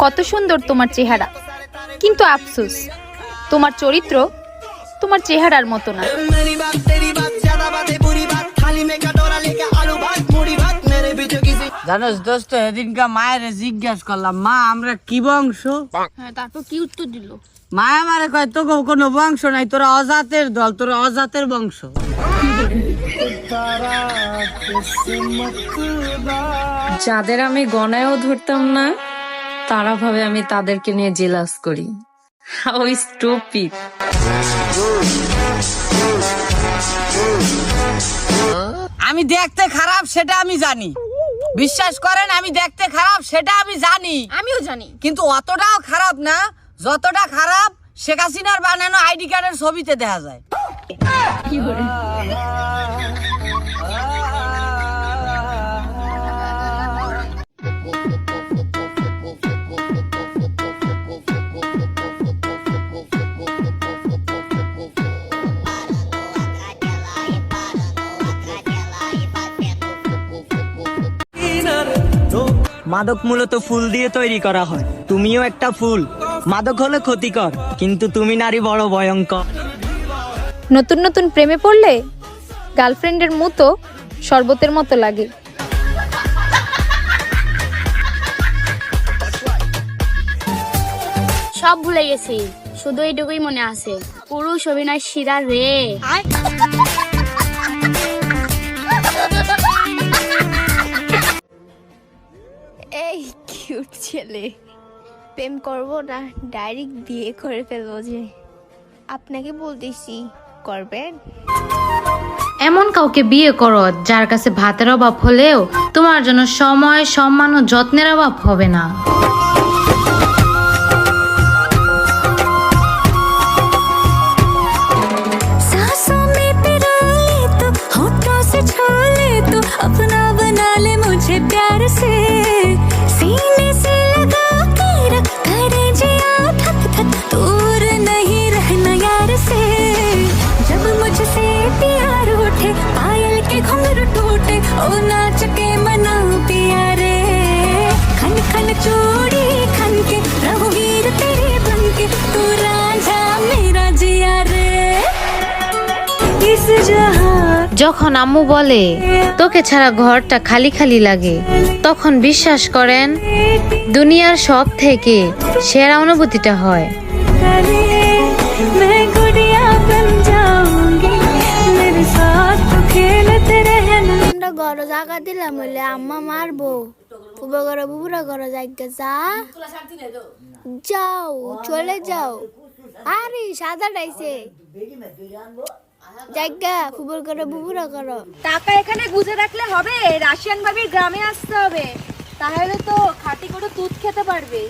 কত সুন্দর তোমার চেহারা, কিন্তু আফসোস তোমার চরিত্র তোমার চেহারার মতো না। জানোস দোস্ত, সেদিনকে মায়ের জিজ্ঞাস করলাম, মা আমরা কি বংশ? তারপর কি উত্তর দিল? মা আমারে কয় তো কোনো বংশ নাই, তোরা অজাতের দল, তোরা অজাতের বংশ। যাদের আমি গণায়ও ধরতাম না, তারা ভাবে আমি তাদেরকে নিয়ে জেলাস করি। How stupid. আমি দেখতে খারাপ সেটা আমি জানি, বিশ্বাস করেন, আমি দেখতে খারাপ সেটা আমি জানি। আমিও জানি, কিন্তু অতটাও খারাপ না যতটা খারাপ শেখ হাসিনার বানানো আইডি কার্ডের ছবিতে দেখা যায়। মাদক মূলত ফুল দিয়ে তৈরি করা হয়, তুমিও একটা ফুল। মাদক হলে ক্ষতিকর, কিন্তু তুমি নারী বড় ভয়ঙ্কর। নতুন নতুন প্রেমে পড়লে গার্লফ্রেন্ডের মতো শরবতের মতো লাগে। সব ভুলে গেছি, শুধু এইটুকুই মনে আছে, পুরুষ অভিনয় শিরা রে। এই কিউট ছেলে, প্রেম করবো না ডাইরেক্ট বিয়ে করে ফেলবো যে? আপনাকে বলতেছি, করবেন? এমন কাউকে বিয়ে করো যার কাছে ভাতের অভাব হলেও তোমার জন্য সময়, সম্মান ও যত্নের অভাব হবে না। अपना बना ले मुझे प्यार से, सीने से लगा के रख, करे जिया थक थक, दूर नहीं रहना यार से। जब मुझसे प्यार उठे, पायल के घुंघरू टूटे, ओ नाच के मना पिया रे। खन खन चूड़ी खन के रहूंगीर तेरे बन के, तू रांझा मेरा जिया रे। इस जहां যখন আম্মু বলে তোকে ছাড়া ঘরটা খালি খালি লাগে, তখন বিশ্বাস করেন দুনিয়ার সব থেকে সেরা অনুভূতিটা হয়। আমরা গড় জায়গা দিলাম হইলে আম্মা মারবো। ফুবা গড় বুবুরা গড় জায়গা যা, যাও চলে যাও। আরে সাদা ডাইছে জায়গা, ফুটবল করো বুবুরা করো। টাকা এখানে গুজে রাখলে হবে? রাশিয়ান ভাবির গ্রামে আসতে হবে, তাহলে তো খাঁটি করে দুধ খেতে পারবে।